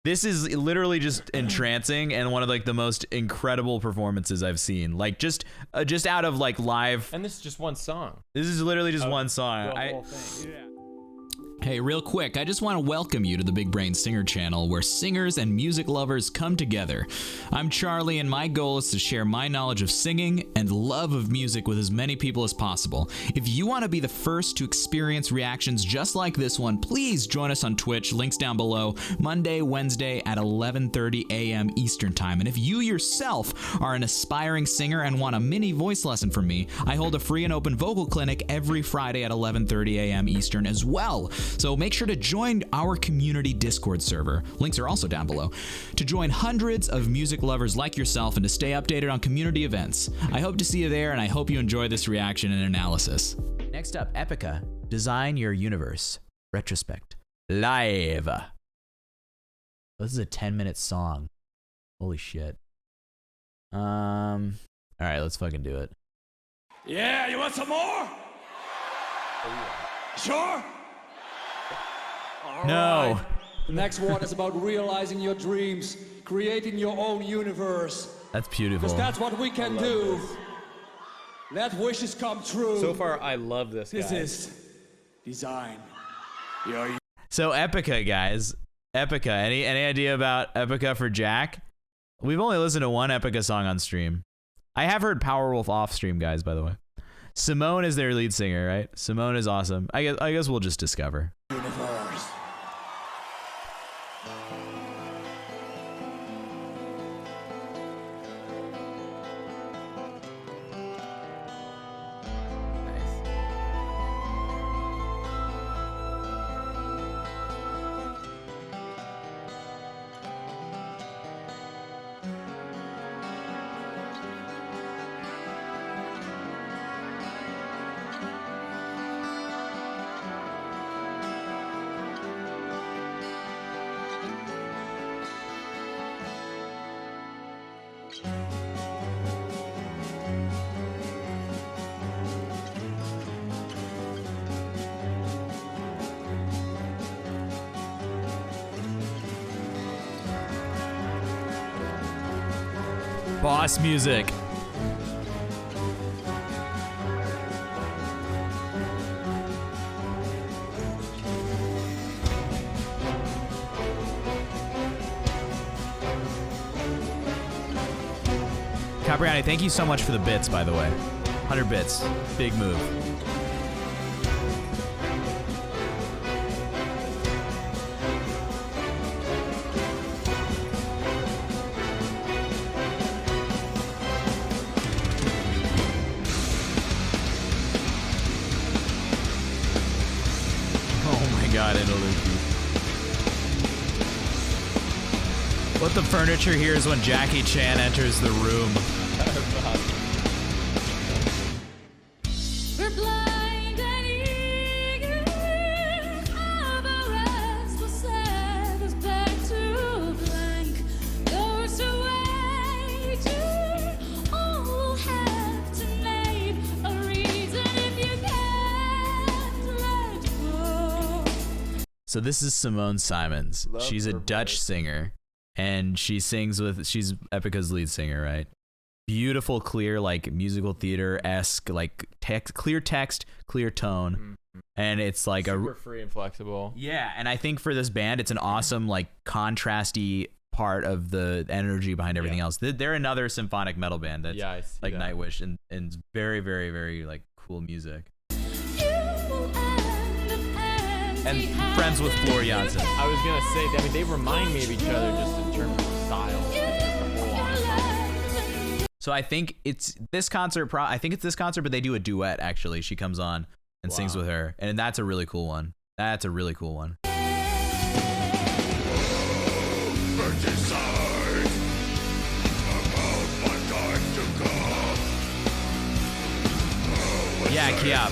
This is literally just entrancing and one of like the most incredible performances I've seen. Like just out of like live. And this is just one song. This is literally just one song. The whole thing. Yeah. Hey, real quick, I just want to welcome you to the Big Brain Singer channel, where singers and music lovers come together. I'm Charlie, and my goal is to share my knowledge of singing and love of music with as many people as possible. If you want to be the first to experience reactions just like this one, please join us on Twitch, links down below, Monday, Wednesday at 11:30 a.m. Eastern Time. And if you yourself are an aspiring singer and want a mini voice lesson from me, I hold a free and open vocal clinic every Friday at 11:30 a.m. Eastern as well. So make sure to join our community Discord server. Links are also down below. To join hundreds of music lovers like yourself and to stay updated on community events. I hope to see you there, and I hope you enjoy this reaction and analysis. Next up, Epica, Design Your Universe, Retrospect, live. This is a 10-minute song. Holy shit. All right, let's fucking do it. Yeah, you want some more? Sure? All No. right. The next one is about realizing your dreams, creating your own universe. That's beautiful. Because that's what we can do. Let wishes come true. So far, I love this guy. This is Design Your So Epica, guys. Epica. Any idea about Epica for Jack? We've only listened to one Epica song on stream. I have heard Powerwolf off stream, guys, by the way. Simone is their lead singer, right? Simone is awesome. I guess we'll just discover. Universe. Boss music. Capriani, thank you so much for the bits, by the way. 100 bits. Big move. God, Italuki. What the furniture hears when Jackie Chan enters the room. We're blind and eager, our rest will set us back to blank. Doors are waiting, all we'll have to name a reason if you can't let go. So this is Simone Simons. She's a Dutch singer, and she sings with, she's Epica's lead singer, right? Beautiful, clear, like musical theater-esque, like clear text, clear tone. And it's like super free and flexible. Yeah, and I think for this band, it's an awesome, like, contrasty part of the energy behind everything else. They're another symphonic metal band that's like that. Nightwish, and very, very, very, like, cool music. And friends with Floor Jansen. I was gonna say, I mean, they remind me of each other just in terms of style. So I think it's this concert. I think it's this concert, but they do a duet. Actually, she comes on and sings with her, and that's a really cool one. That's a really cool one. Yeah, Kiap.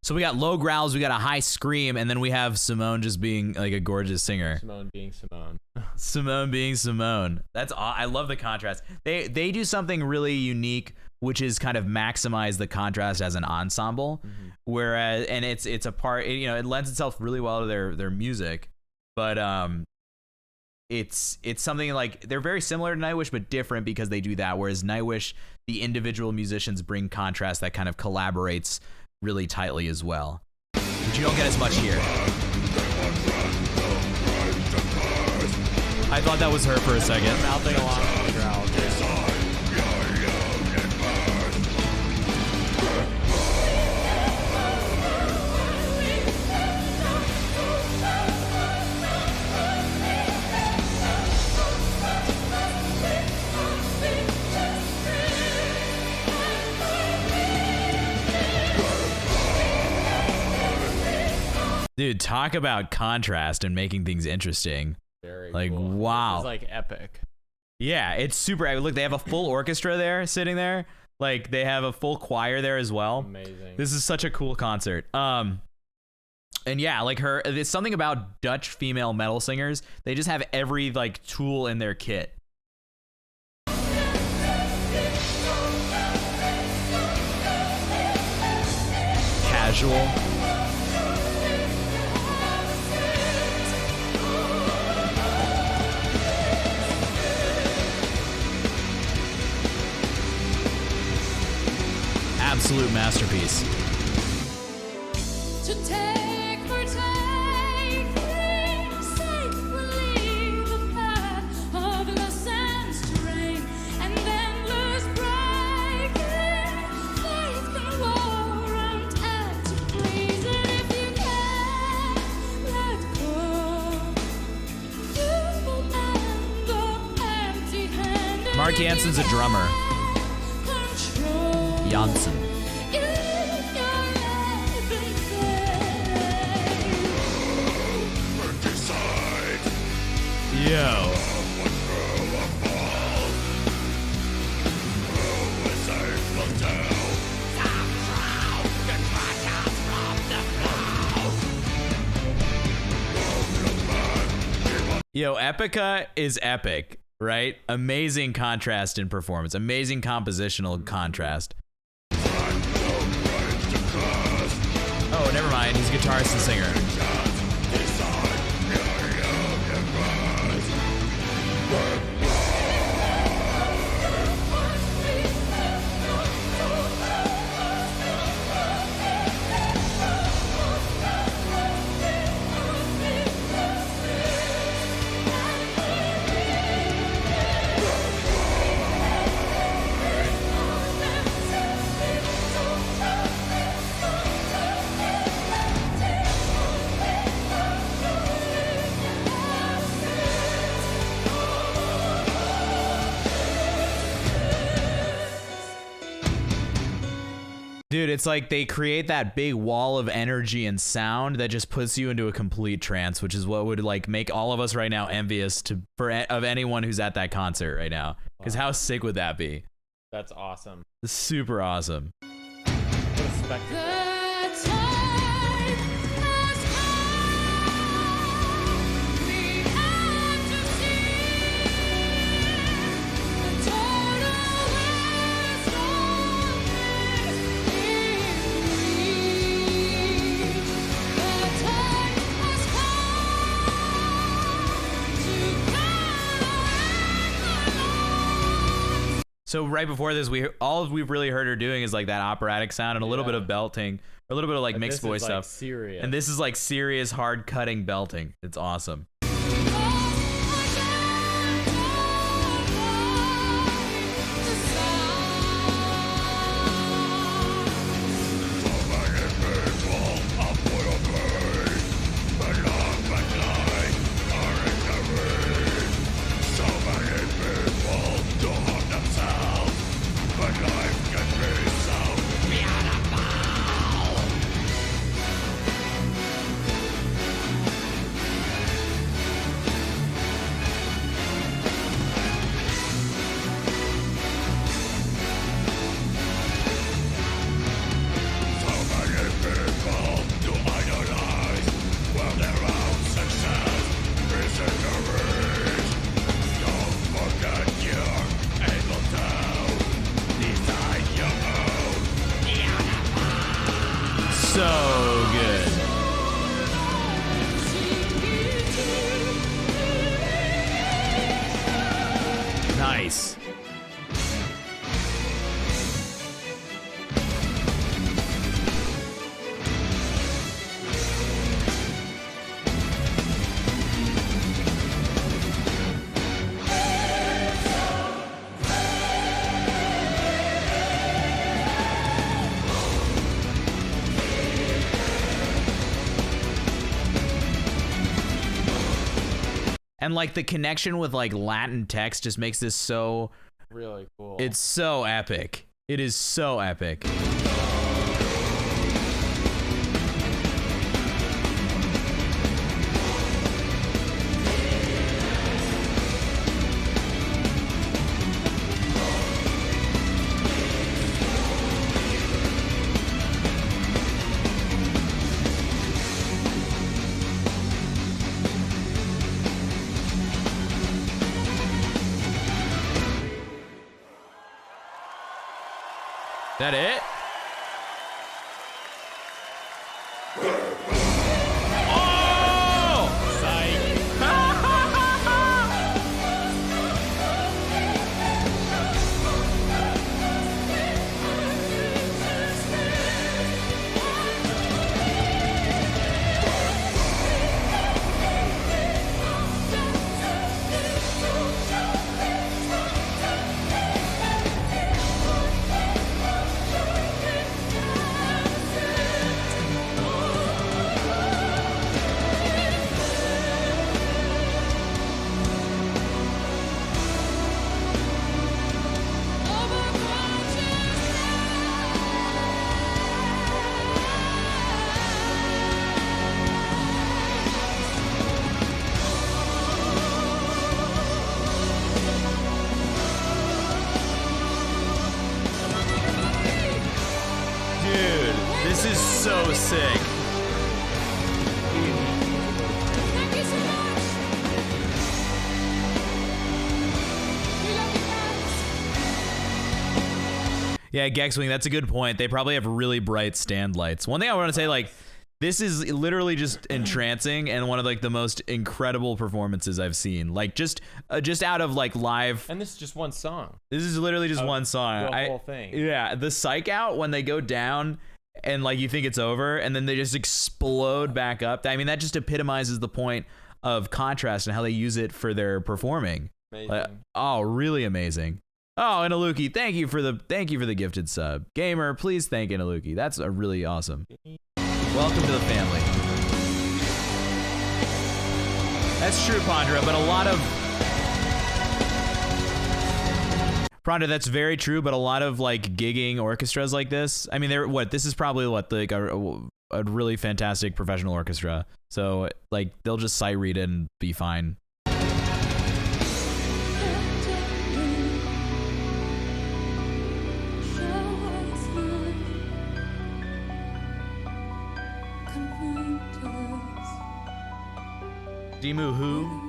So we got low growls, we got a high scream, and then we have Simone just being like a gorgeous singer. Simone being Simone. Simone being Simone. That's I love the contrast. They do something really unique which is kind of maximize the contrast as an ensemble. Whereas, and it's a part, it lends itself really well to their music, but it's something like they're very similar to Nightwish but different because they do that, whereas Nightwish, the individual musicians bring contrast that kind of collaborates really tightly as well, which you don't get as much here. I thought that was her for a second. Mouthing along with the growl. Dude, talk about contrast and making things interesting. Very like, cool. wow. This is like epic. Yeah, it's super. Look, they have a full orchestra there sitting there. Like, they have a full choir there as well. Amazing. This is such a cool concert. And yeah, like there's something about Dutch female metal singers. They just have every like tool in their kit. Casual. Absolute masterpiece. To take for taking sake will lead the path of loss and strain, and then lose breaking. Faith can warrant and to please, and if you can't let go, you will end up empty-handed. Mark Jansen's a drummer. Control. Jansen. Yo. Yo, Epica is epic, right? Amazing contrast in performance, amazing compositional contrast. Oh, never mind. He's a guitarist and singer. Dude, it's like they create that big wall of energy and sound that just puts you into a complete trance, which is what would like make all of us right now envious of anyone who's at that concert right now. Because how sick would that be? That's awesome. It's super awesome. What a spectacle. The time has come. We have to see the total wisdom is in me. The time has come to gather. So right before this, all we've really heard her doing is like that operatic sound and a little bit of belting, or a little bit of like But mixed this voice is, like, stuff. serious. And this is like serious, hard cutting belting. It's awesome. Nice. And like the connection with like Latin text just makes this so Really cool. it's so epic. It is so epic. That it? Oh! Dude, this is so sick. Thank you so much. We love you guys. Yeah, Gexwing, that's a good point. They probably have really bright stand lights. One thing I want to say, like, this is literally just entrancing and one of like the most incredible performances I've seen. Like just out of like live. And this is just one song. This is literally just one song. The whole thing. Yeah, the psych out when they go down and like you think it's over and then they just explode back up. I mean, that just epitomizes the point of contrast and how they use it for their performing. Amazing. Oh, really amazing. Oh, Inaluki, thank you for the gifted sub. Gamer, please thank Inaluki. That's a really awesome. Welcome to the family. That's true, Pondra, but a lot of Pondra, that's very true, but a lot of like gigging orchestras like this. I mean, this is probably like a really fantastic professional orchestra. So like they'll just sight read it and be fine. Dimu who?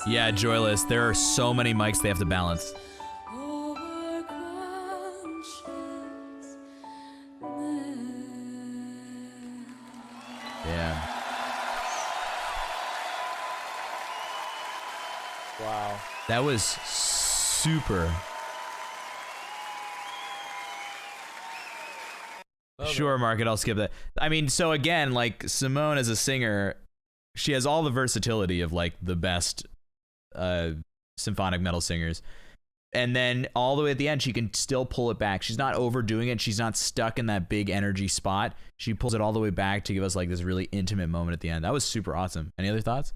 Yeah, Joyless. There are so many mics they have to balance. Yeah. Wow. That was super. Sure, Market, I'll skip that. I mean, so again, like Simone as a singer, she has all the versatility of like the best symphonic metal singers. And then all the way at the end, she can still pull it back. She's not overdoing it. She's not stuck in that big energy spot. She pulls it all the way back to give us like this really intimate moment at the end. That was super awesome. Any other thoughts?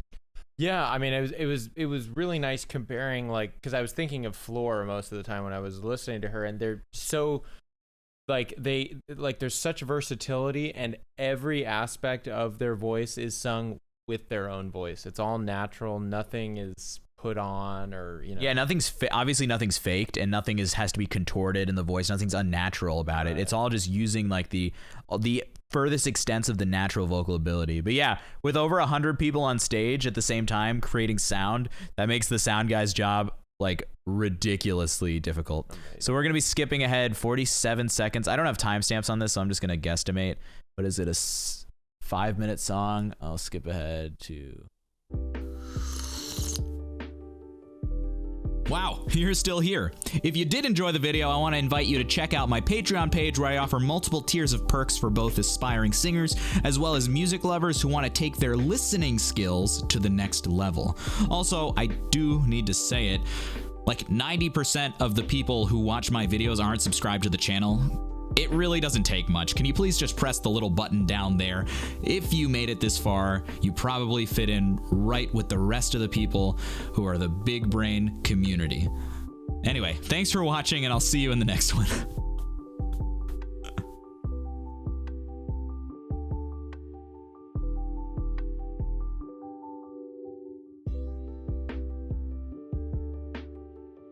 Yeah, I mean, it was really nice comparing, like, because I was thinking of Floor most of the time when I was listening to her, and they're so, like, there's such versatility, and every aspect of their voice is sung with their own voice. It's all natural. Nothing is put on or, you know. Yeah, obviously nothing's faked, and nothing has to be contorted in the voice. Nothing's unnatural about it. It's all just using like the furthest extents of the natural vocal ability. But yeah, with over 100 people on stage at the same time creating sound, that makes the sound guy's job like ridiculously difficult. Amazing. So we're going to be skipping ahead 47 seconds. I don't have timestamps on this, so I'm just going to guesstimate. But is it a 5-minute song? I'll skip ahead to... Wow, you're still here. If you did enjoy the video, I want to invite you to check out my Patreon page where I offer multiple tiers of perks for both aspiring singers as well as music lovers who want to take their listening skills to the next level. Also, I do need to say it, like 90% of the people who watch my videos aren't subscribed to the channel. It really doesn't take much. Can you please just press the little button down there? If you made it this far, you probably fit in right with the rest of the people who are the Big Brain community. Anyway, thanks for watching, and I'll see you in the next one.